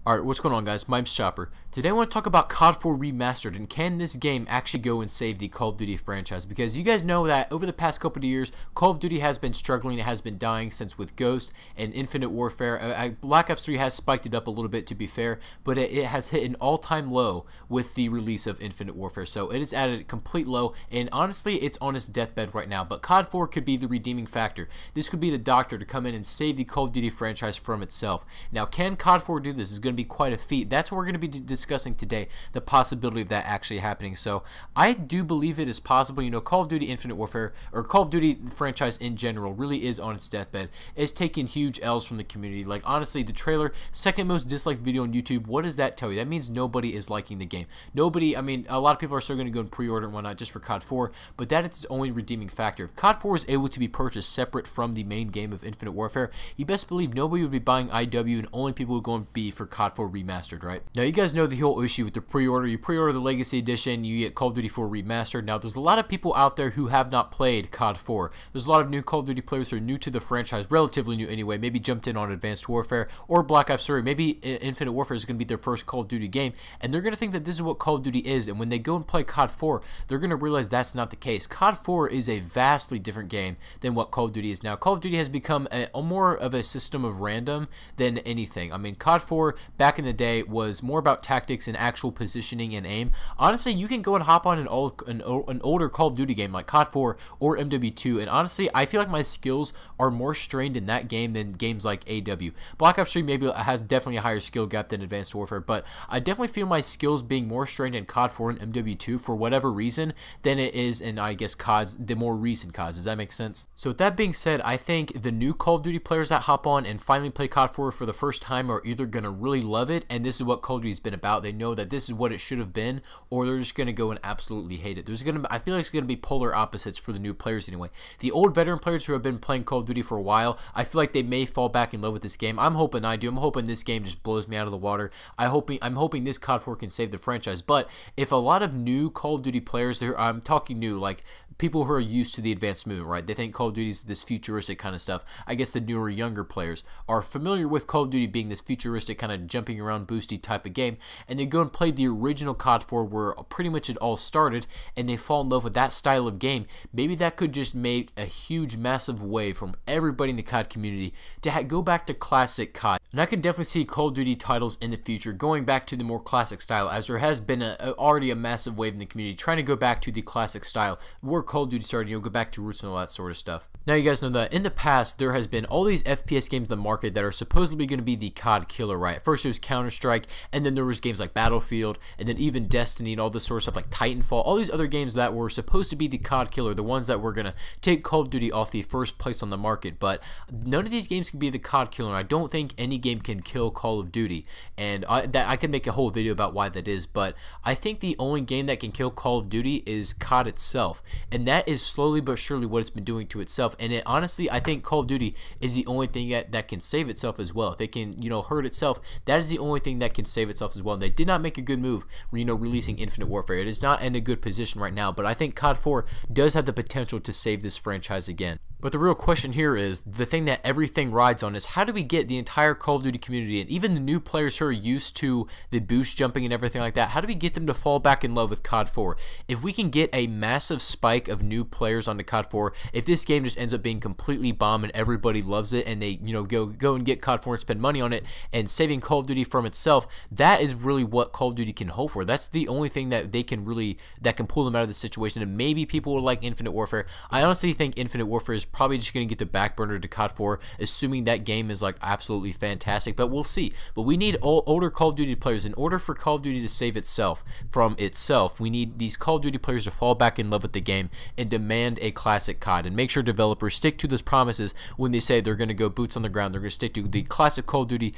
Alright, what's going on, guys? My name's Chopper. Today I want to talk about CoD 4 Remastered and can this game actually go and save the Call of Duty franchise, because you guys know that over the past couple of years Call of Duty has been struggling. It has been dying since with Ghost and Infinite Warfare. Black Ops 3 has spiked it up a little bit, to be fair, but it has hit an all-time low with the release of Infinite Warfare, so it is at a complete low, and honestly it's on its deathbed right now. But CoD 4 could be the redeeming factor. This could be the doctor to come in and save the Call of Duty franchise from itself. Now, can CoD 4 do this? Is going to be quite a feat. That's what we're going to be discussing today, the possibility of that actually happening. So I do believe it is possible. You know, Call of Duty Infinite Warfare, or Call of Duty franchise in general, really is on its deathbed. It's taking huge L's from the community. Like, honestly, the trailer, second most disliked video on YouTube, what does that tell you? That means nobody is liking the game. Nobody, I mean, a lot of people are still going to go and pre-order and whatnot just for CoD 4, but that is its only redeeming factor. If CoD 4 is able to be purchased separate from the main game of Infinite Warfare, you best believe nobody would be buying IW, and only people would go and be for CoD 4 Remastered, right? Now, you guys know the whole issue with the pre-order. You pre-order the Legacy Edition, you get Call of Duty 4 Remastered. Now, there's a lot of people out there who have not played CoD 4. There's a lot of new Call of Duty players who are new to the franchise, relatively new anyway, maybe jumped in on Advanced Warfare or Black Ops 3. Maybe Infinite Warfare is going to be their first Call of Duty game, and they're going to think that this is what Call of Duty is, and when they go and play CoD 4, they're going to realize that's not the case. CoD 4 is a vastly different game than what Call of Duty is now. Call of Duty has become a more of a system of random than anything. I mean, CoD 4 back in the day was more about tactics and actual positioning and aim. Honestly, you can go and hop on an older Call of Duty game like CoD 4 or MW2, and honestly, I feel like my skills are more strained in that game than games like AW. Black Ops 3 maybe has definitely a higher skill gap than Advanced Warfare, but I definitely feel my skills being more strained in CoD 4 and MW2 for whatever reason than it is in, I guess, CODs, the more recent CODs. Does that make sense? So with that being said, I think the new Call of Duty players that hop on and finally play CoD 4 for the first time are either going to really love it, and this is what Call of Duty's been about. They know that this is what it should have been, or they're just going to go and absolutely hate it. I feel like it's going to be polar opposites for the new players anyway. The old veteran players who have been playing Call of Duty for a while, I feel like they may fall back in love with this game. I'm hoping I do. I'm hoping this game just blows me out of the water. I'm hoping this CoD 4 can save the franchise. But if a lot of new Call of Duty players, I'm talking new, like people who are used to the advanced movement, right? They think Call of Duty is this futuristic kind of stuff. I guess the newer, younger players are familiar with Call of Duty being this futuristic kind of jumping around, boosty type of game, and they go and play the original CoD 4 where pretty much it all started, and they fall in love with that style of game. Maybe that could just make a huge, massive wave from everybody in the CoD community to go back to classic CoD. And I can definitely see Call of Duty titles in the future going back to the more classic style, as there has been already a massive wave in the community trying to go back to the classic style where Call of Duty started, go back to roots and all that sort of stuff. Now, you guys know that in the past there has been all these FPS games in the market that are supposedly going to be the CoD killer, right? First it was Counter-Strike, and then there was games like Battlefield, and then even Destiny and all this sort of stuff like Titanfall, all these other games that were supposed to be the CoD killer, the ones that were going to take Call of Duty off the first place on the market. But none of these games can be the CoD killer. I don't think any game can kill Call of Duty, and I could make a whole video about why that is, but I think the only game that can kill Call of Duty is CoD itself, and that is slowly but surely what it's been doing to itself. And honestly, I think Call of Duty is the only thing that can save itself as well. If it can, hurt itself, that is the only thing that can save itself as well. And they did not make a good move, releasing Infinite Warfare. It is not in a good position right now, but I think CoD 4 does have the potential to save this franchise again. But the real question here is, the thing that everything rides on is, how do we get the entire Call of Duty community, and even the new players who are used to the boost jumping and everything like that, how do we get them to fall back in love with CoD 4? If we can get a massive spike of new players onto CoD 4, if this game just ends up being completely bomb and everybody loves it, and they go and get CoD 4 and spend money on it and saving Call of Duty from itself, that is really what Call of Duty can hope for. That's the only thing that they can really, that can pull them out of the situation. And maybe people will like Infinite Warfare. I honestly think Infinite Warfare is probably just going to get the back burner to CoD 4, assuming that game is like absolutely fantastic, but we'll see. But we need older Call of Duty players. In order for Call of Duty to save itself from itself, we need these Call of Duty players to fall back in love with the game and demand a classic CoD, and make sure developers stick to those promises when they say they're going to go boots on the ground. They're going to stick to the classic Call of Duty,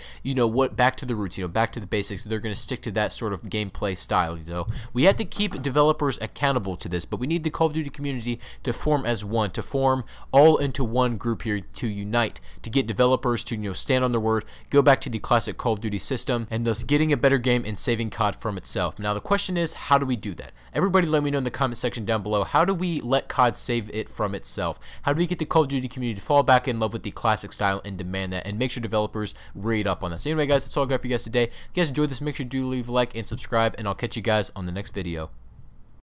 back to the roots, back to the basics. They're going to stick to that sort of gameplay style. We have to keep developers accountable to this, but we need the Call of Duty community to form as one, to form all into one group here to unite, to get developers to stand on their word, go back to the classic Call of Duty system, and thus getting a better game and saving COD from itself. Now the question is, how do we do that? Everybody let me know in the comment section down below, how do we let COD save it from itself? How do we get the Call of Duty community to fall back in love with the classic style and demand that, and make sure developers read up on this? Anyway guys, that's all I got for you guys today. If you guys enjoyed this, make sure to leave a like and subscribe, and I'll catch you guys on the next video.